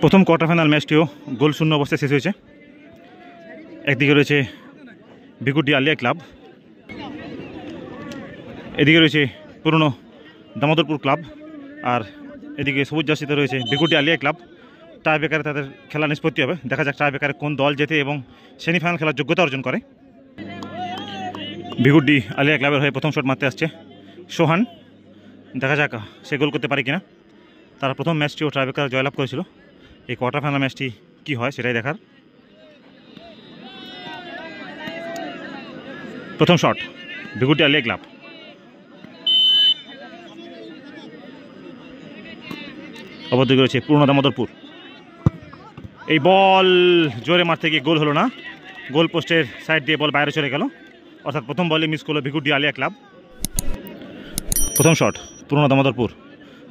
প্রথম quarter final ম্যাচটিও গোল শূন্য অবস্থায় শেষ হয়েছে। একদিকে রয়েছে বিকুটি আলিয়া ক্লাব, এদিকে রয়েছে পুরনো দামোদরপুর ক্লাব, আর এদিকে সবুজ জার্সিতে রয়েছে বিকুটি আলিয়া ক্লাব। টাই ব্রেকারে তাদের খেলা নিষ্পত্তি হবে। দেখা যাক টাই ব্রেকারে কোন দল জেতে এবং সেমিফাইনাল খেলার যোগ্যতা অর্জন করে। বিকুটি আলিয়া ক্লাবের হয়ে প্রথম শট মারতে আসছে সোহান। দেখা যাক সে গোল করতে পারে কিনা। তারা প্রথম ম্যাচটিও টাই ব্রেকারে জয়লাভ করেছিল। এই কোয়ার্টার ফাইনাল ম্যাচটি কী হয় সেটাই দেখার। প্রথম শট বিকুটি আলিয়া ক্লাব, অবদিকে রয়েছে পুরনো দামোদরপুর। এই বল জোরে মারতে গিয়ে গোল হলো না, গোল পোস্টের সাইড দিয়ে বল বাইরে চলে গেল, অর্থাৎ প্রথম বলে মিস করলো বিকুটি আলিয়া ক্লাব। প্রথম শট পুরনো দামোদরপুর,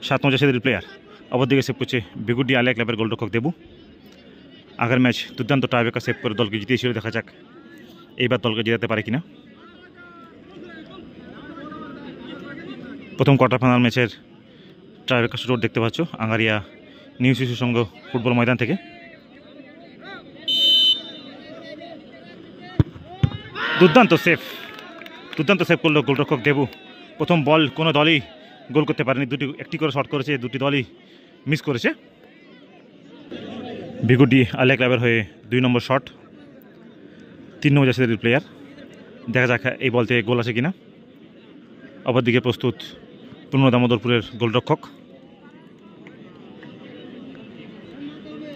7 নম্বর জার্সির প্লেয়ার, অবদিকে সেভ করছে বিকুটি আলিয়া ক্লাবের গোলরক্ষক দেবু। আগের ম্যাচ দুর্দান্ত টাইব্রেকার সেভ করে দলকে জিতিয়েছিল। দেখা যাক এইবার দলকে জেতাতে পারে কিনা। প্রথম কোয়ার্টার ফাইনাল ম্যাচের টাইব্রেকার শুট দেখতে পাচ্ছ আঙ্গারিয়া নিউ শিশু সংঘ ফুটবল ময়দান থেকে। দুর্দান্ত সেভ করলো গোলরক্ষক দেবু। প্রথম বল কোনো দলই গোল করতে পারেনি, একটি করে শট করেছে, দুটি দলই মিস করেছে। বিকুটি আলিয়া ক্লাবের হয়ে 2 নম্বর শট, 3 নম্বর জার্সির প্লেয়ার। দেখা যাক এই বল থেকে গোল আছে কিনা। অপরদিকে প্রস্তুত পুরনো দামোদরপুরের গোলরক্ষক।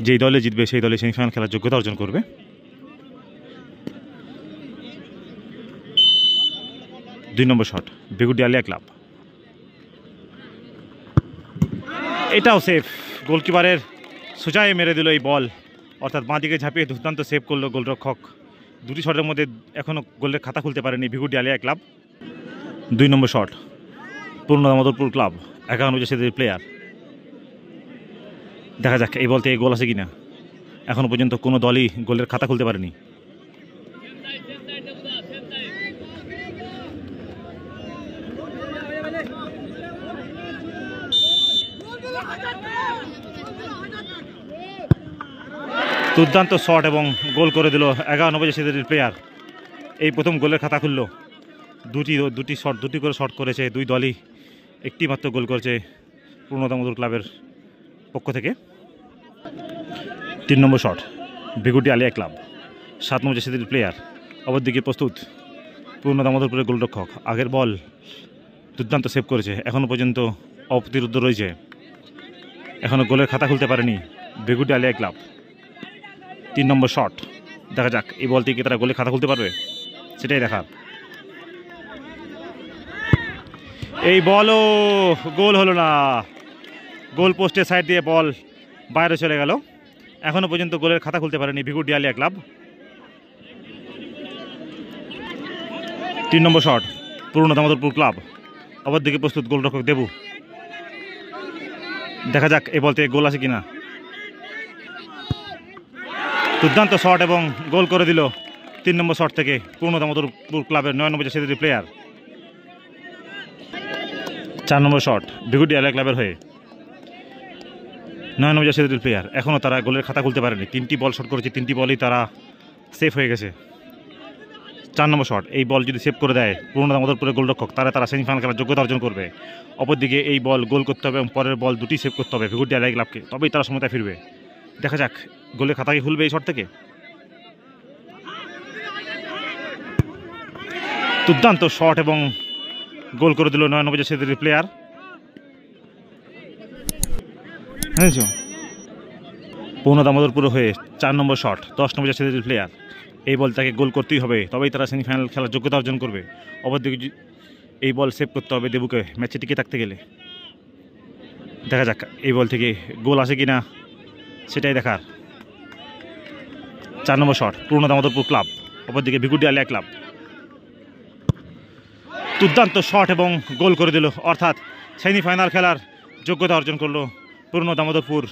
যেই দলে জিতবে সেই দলে সেমিফাইনাল খেলার যোগ্যতা অর্জন করবে। দুই নম্বর শট বিকুটি আলিয়া ক্লাব, এটাও সেফ। গোলকিপারের সোজায় মেরে দিল এই বল, অর্থাৎ বাঁ দিকে ঝাঁপিয়ে দুর্দান্ত সেভ করলো গোলরক্ষক। দুটি শটের মধ্যে এখনও গোলের খাতা খুলতে পারেনি বিকুটি আলিয়া ক্লাব। 2 নম্বর শট পুরনো দামোদরপুর ক্লাব, 51 নম্বর জার্সির প্লেয়ার। দেখা যাক এই বল থেকে গোল আছে কিনা। এখনও পর্যন্ত কোনো দলই গোলের খাতা খুলতে পারেনি। দুর্দান্ত শট এবং গোল করে দিল 11 নম্বর জার্সির প্লেয়ার। এই প্রথম গোলের খাতা খুলল। দুটি করে শট করেছে দুই দলই, একটি মাত্র গোল করেছে পুরনো দামোদর ক্লাবের পক্ষ থেকে। 3 নম্বর শট বিকুটি আলিয়া ক্লাব, 7 নম্বর জার্সির প্লেয়ার। অপরদিকে প্রস্তুত পুরনো দামোদরপুরের গোলরক্ষক। আগের বল দুর্দান্ত সেভ করেছে, এখনও পর্যন্ত অপ্রতিরোধ রয়েছে, এখনও গোলের খাতা খুলতে পারেনি বিকুটি আলিয়া ক্লাব। 3 নম্বর শট, দেখা যাক এই বল থেকে তারা গোলের খাতা খুলতে পারবে, সেটাই দেখার। এই বলও গোল হলো না, গোল পোস্টের সাইড দিয়ে বল বাইরে চলে গেল, এখনও পর্যন্ত গোলের খাতা খুলতে পারেনি বিকুটি আলিয়া ক্লাব। 3 নম্বর শট পুরনো দামোদরপুর ক্লাব, অপরদিকে প্রস্তুত গোলরক্ষক দেবু। দেখা যাক এই বল থেকে গোল আছে কিনা। দুর্দান্ত শট এবং গোল করে দিল 3 নম্বর শট থেকে পুরনো দামোদরপুর ক্লাবের 9 নম্বর জার্সির প্লেয়ার। 4 নম্বর শট বিকুটি আলিয়া ক্লাবের হয়ে 9 নম্বর জার্সির প্লেয়ার। এখনও তারা গোলের খাতা খুলতে পারেনি, 3টি বল শট করেছে, 3টি বলই তারা সেফ হয়ে গেছে। 4 নম্বর শট, এই বল যদি সেভ করে দেয় পুরনো দামোদরপুরের গোলরক্ষক, তারা সেমিফাইনাল খেলার যোগ্যতা অর্জন করবে। অপরদিকে এই বল গোল করতে হবে এবং পরের বল দুটি সেভ করতে হবে বিকুটি আলিয়া ক্লাবকে, তবেই তারা সময়টা ফিরবে। দেখা যাক গোলের খাতা কি খুলবে এই শট থেকে। দুর্দান্ত শট এবং গোল করে দিল 9 নম্বর জার্সির প্লেয়ার। পুরনো দামোদরপুর হয়ে 4 নম্বর শট 10 নম্বর জার্সির প্লেয়ার। এই বল তাকে গোল করতেই হবে, তবেই তারা সেমিফাইনাল খেলার যোগ্যতা অর্জন করবে। অপরদিকে এই বল সেভ করতে হবে দেবুকে ম্যাচে টিকে থাকতে গেলে। দেখা যাক এই বল থেকে গোল আসে কিনা, সেটাই দেখার। 4 নম্বর শট পুরনো দামোদরপুর ক্লাব, অপরদিকে বিকুটি আলিয়া ক্লাব। দুর্দান্ত শট এবং গোল করে দিল, অর্থাৎ সেমিফাইনাল খেলার যোগ্যতা অর্জন করলো পুরনো দামোদরপুর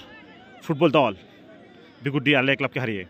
ফুটবল দল বিকুটি আলিয়া ক্লাবকে হারিয়ে।